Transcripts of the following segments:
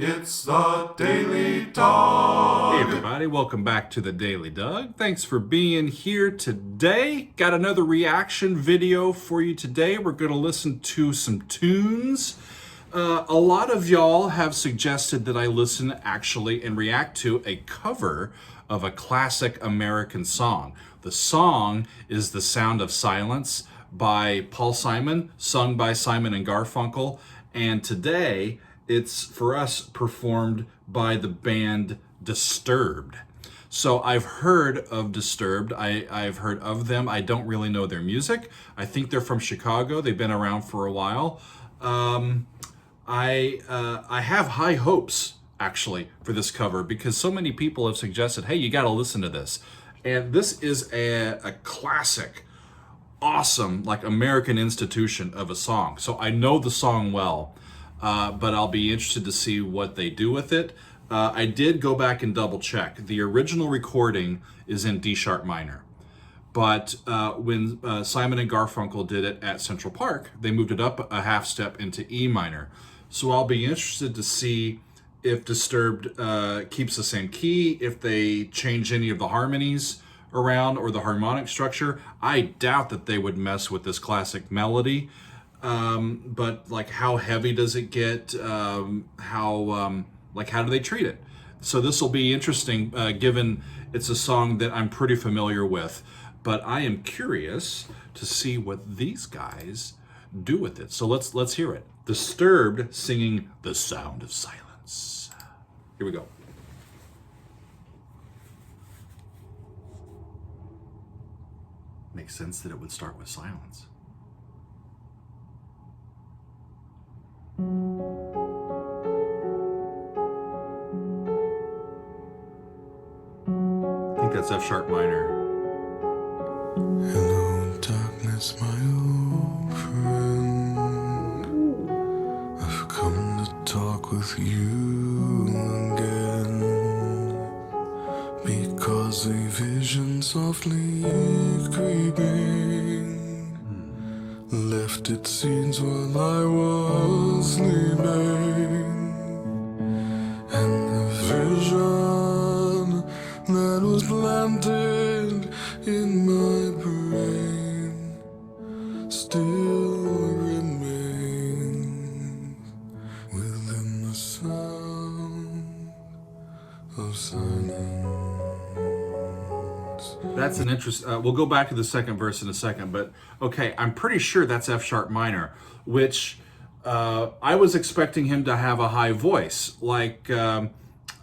It's the Daily Dog. Hey everybody, welcome back to the Daily Doug. Thanks for being here today. Got another reaction video for you today. We're going to listen to some tunes. A lot of y'all have suggested that I listen actually and react to a cover of a classic American song. The song is The Sound of Silence by Paul Simon, sung by Simon and Garfunkel. And today, it's, for us, performed by the band Disturbed. So I've heard of Disturbed. I've heard of them. I don't really know their music. I think they're from Chicago. They've been around for a while. I have high hopes, actually, for this cover because so many people have suggested, hey, you got to listen to this. And this is a classic, awesome, like American institution of a song. So I know the song well. But I'll be interested to see what they do with it. I did go back and double check. The original recording is in D sharp minor. But when Simon and Garfunkel did it at Central Park, they moved it up a half step into E minor. So I'll be interested to see if Disturbed keeps the same key, if they change any of the harmonies around or the harmonic structure. I doubt that they would mess with this classic melody. But like, how heavy does it get? How do they treat it? So this will be interesting, given it's a song that I'm pretty familiar with, but I am curious to see what these guys do with it. So let's hear it. Disturbed singing The Sound of Silence. Here we go. Makes sense that it would start with silence. I think that's F sharp minor. Hello, darkness, my old friend. I've come to talk with you again, because a vision softly creeping left its seeds while I was sleeping, and the vision that was planted in my brain still remains within the sound of silence. That's an interest. We'll go back to the second verse in a second, but okay, I'm pretty sure that's F sharp minor, which I was expecting him to have a high voice, like Art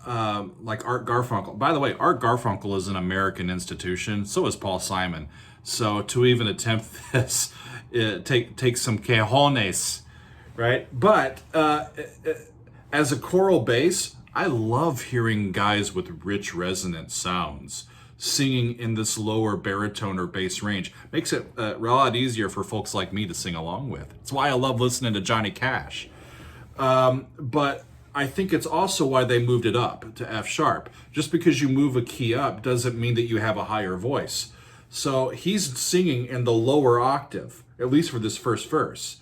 Garfunkel. By the way, Art Garfunkel is an American institution. So is Paul Simon. So to even attempt this, take some cojones, right? But as a choral bass, I love hearing guys with rich resonant sounds singing in this lower baritone or bass range. Makes it a lot easier for folks like me to sing along with. That's why I love listening to Johnny Cash. But I think it's also why they moved it up to F sharp. Just because you move a key up doesn't mean that you have a higher voice. So he's singing in the lower octave, at least for this first verse,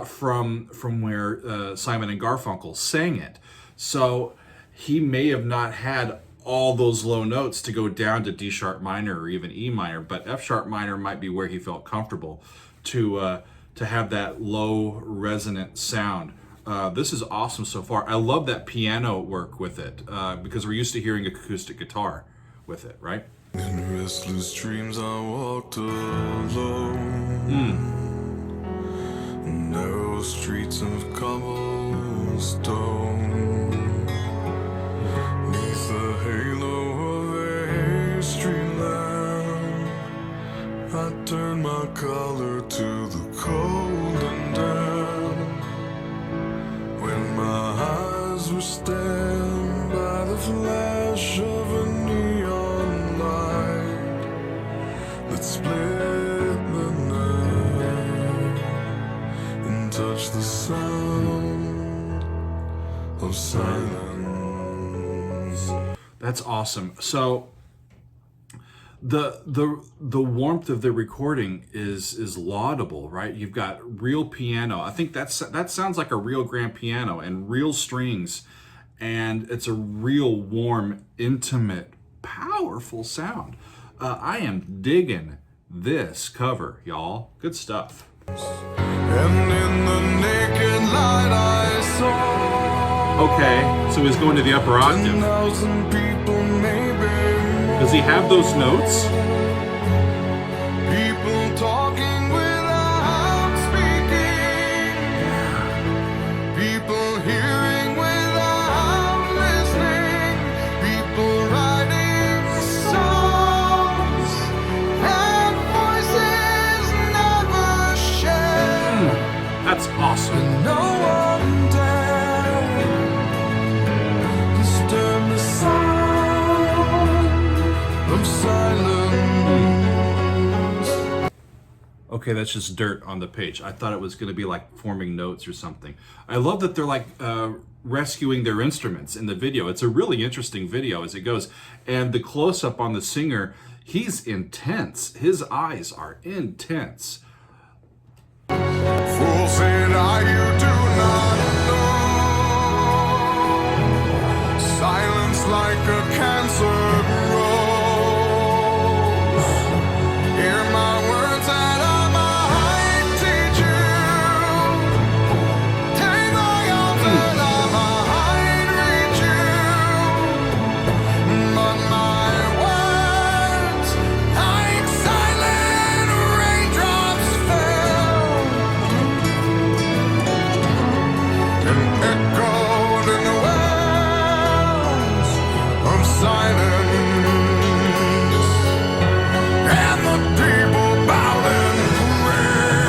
from where Simon and Garfunkel sang it. So he may have not had all those low notes to go down to D sharp minor or even E minor, but F sharp minor might be where he felt comfortable to have that low resonant sound. This is awesome so far. I love that piano work with it because we're used to hearing acoustic guitar with it, right? In restless dreams I walked alone, narrow streets of cobblestone, neath the halo of a street lamp, I turned my collar to the cold and damp, when my eyes were stabbed by the flash of a neon light that split the night and touched the sound of silence. That's awesome. So the warmth of the recording is laudable, right? You've got real piano. I think that sounds like a real grand piano and real strings and it's a real warm, intimate, powerful sound. I am digging this cover, y'all. Good stuff. And in the naked light I saw Okay, so he's going to the upper octave. 10,000 people, maybe more. Does he have those notes? People talking without speaking. People hearing without listening. People writing songs and voices never shared. That's awesome. No one dared disturb the sound of silence. Okay, that's just dirt on the page. I thought it was going to be like forming notes or something. I love that they're like rescuing their instruments in the video. It's a really interesting video as it goes. And the close-up on the singer, he's intense. His eyes are intense. Fool said I, you do not know. Silence like a cancer grows. Hear my words and I might teach you. Take my arms and I might reach you. But my words, like silent raindrops, fell and echoed in the wells of silence. And the people bowed and prayed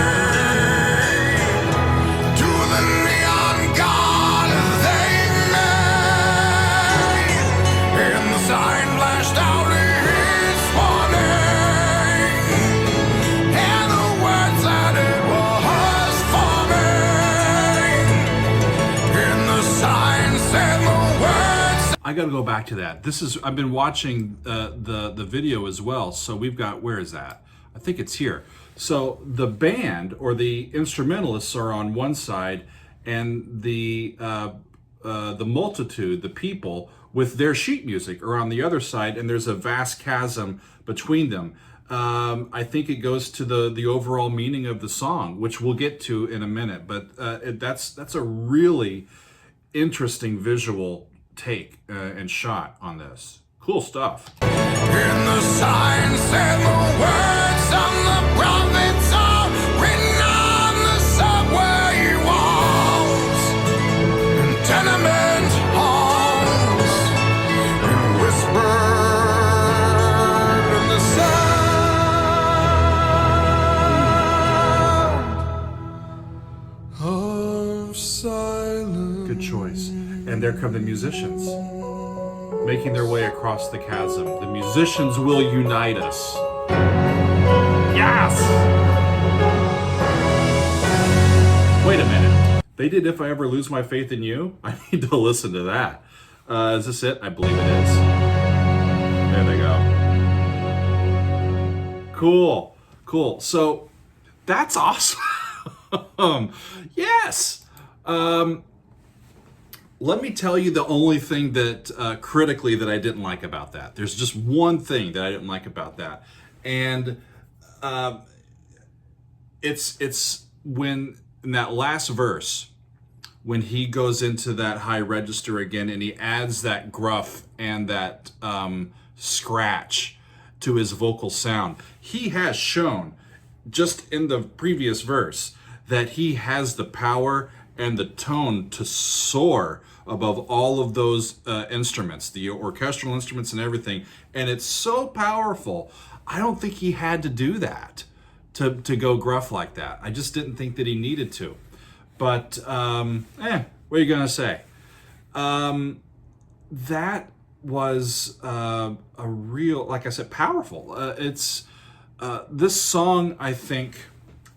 to the neon god they made. And the sign flashed out its warning, and the words that it was forming. And the sign said the words. I got to go back to that. I've been watching the video as well. So we've got, where is that? I think it's here. So the band or the instrumentalists are on one side, and the multitude, the people with their sheet music are on the other side, and there's a vast chasm between them. I think it goes to the overall meaning of the song, which we'll get to in a minute. But that's a really interesting visual take and shot on this. Cool stuff. And the sign said the words of the prophets are written on the subway walls and tenement halls, and whispered in the sound of silence. Good choice. And there come the musicians, making their way across the chasm. The musicians will unite us. Yes! Wait a minute. They did If I Ever Lose My Faith in You? I need to listen to that. Is this it? I believe it is. There they go. Cool. Cool. So, that's awesome. Yes! Let me tell you the only thing that critically that I didn't like about that. There's just one thing that I didn't like about that, and it's when in that last verse, when he goes into that high register again, and he adds that gruff and that scratch to his vocal sound. He has shown just in the previous verse that he has the power and the tone to soar above all of those instruments, the orchestral instruments and everything. And it's so powerful. I don't think he had to do that to go gruff like that. I just didn't think that he needed to. But, what are you going to say? That was a real, like I said, powerful. It's this song, I think,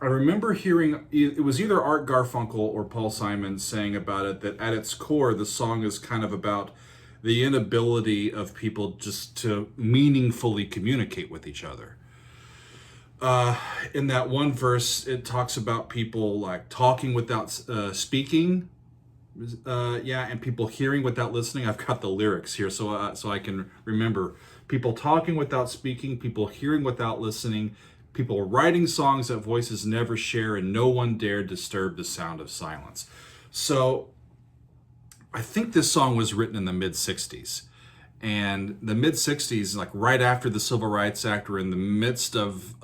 I remember hearing, it was either Art Garfunkel or Paul Simon saying about it, that at its core, the song is kind of about the inability of people just to meaningfully communicate with each other. In that one verse, it talks about people like talking without speaking, Yeah, and people hearing without listening. I've got the lyrics here, so I can remember. People talking without speaking, people hearing without listening, people writing songs that voices never share, and no one dared disturb the sound of silence. So I think this song was written in the mid 60s. And the mid 60s, like right after the Civil Rights Act, we're in the midst of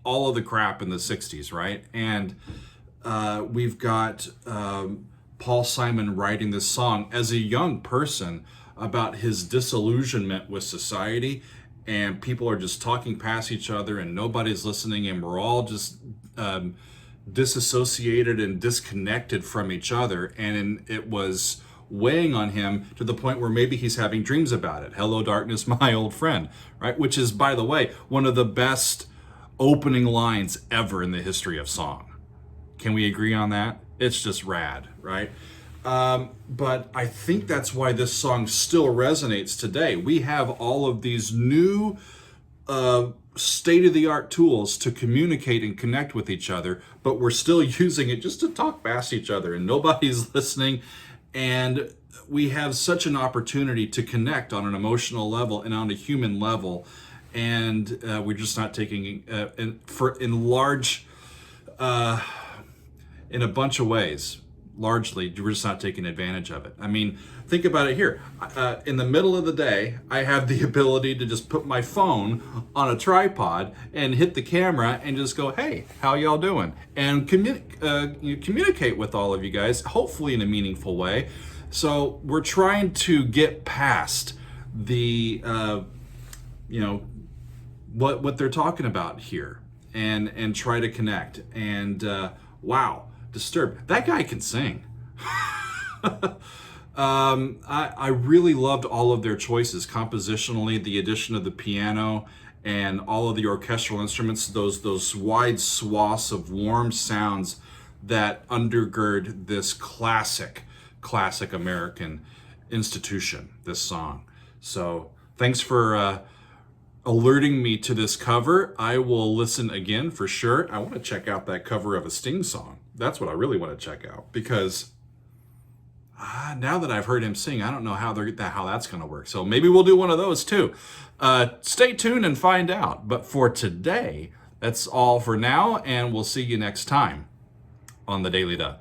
all of the crap in the 60s, right? And we've got Paul Simon writing this song as a young person about his disillusionment with society, and people are just talking past each other and nobody's listening, and we're all just disassociated and disconnected from each other. And it was weighing on him to the point where maybe he's having dreams about it. Hello, darkness, my old friend, right? Which is, by the way, one of the best opening lines ever in the history of song. Can we agree on that? It's just rad, right? But I think that's why this song still resonates today. We have all of these new state-of-the-art tools to communicate and connect with each other, but we're still using it just to talk past each other, and nobody's listening. And we have such an opportunity to connect on an emotional level and on a human level, and we're just not taking in a bunch of ways. Largely, we're just not taking advantage of it. I mean, think about it here. In the middle of the day, I have the ability to just put my phone on a tripod and hit the camera and just go, hey, how y'all doing? And communicate with all of you guys, hopefully in a meaningful way. So we're trying to get past the, what they're talking about here, and try to connect. And wow. Disturbed. That guy can sing. I really loved all of their choices compositionally, the addition of the piano and all of the orchestral instruments, those wide swaths of warm sounds that undergird this classic American institution, this song. So thanks for alerting me to this cover. I will listen again for sure. I want to check out that cover of a Sting song. That's what I really want to check out, because now that I've heard him sing, I don't know how that's going to work. So maybe we'll do one of those too. Stay tuned and find out. But for today, that's all for now, and we'll see you next time on the Daily Duck.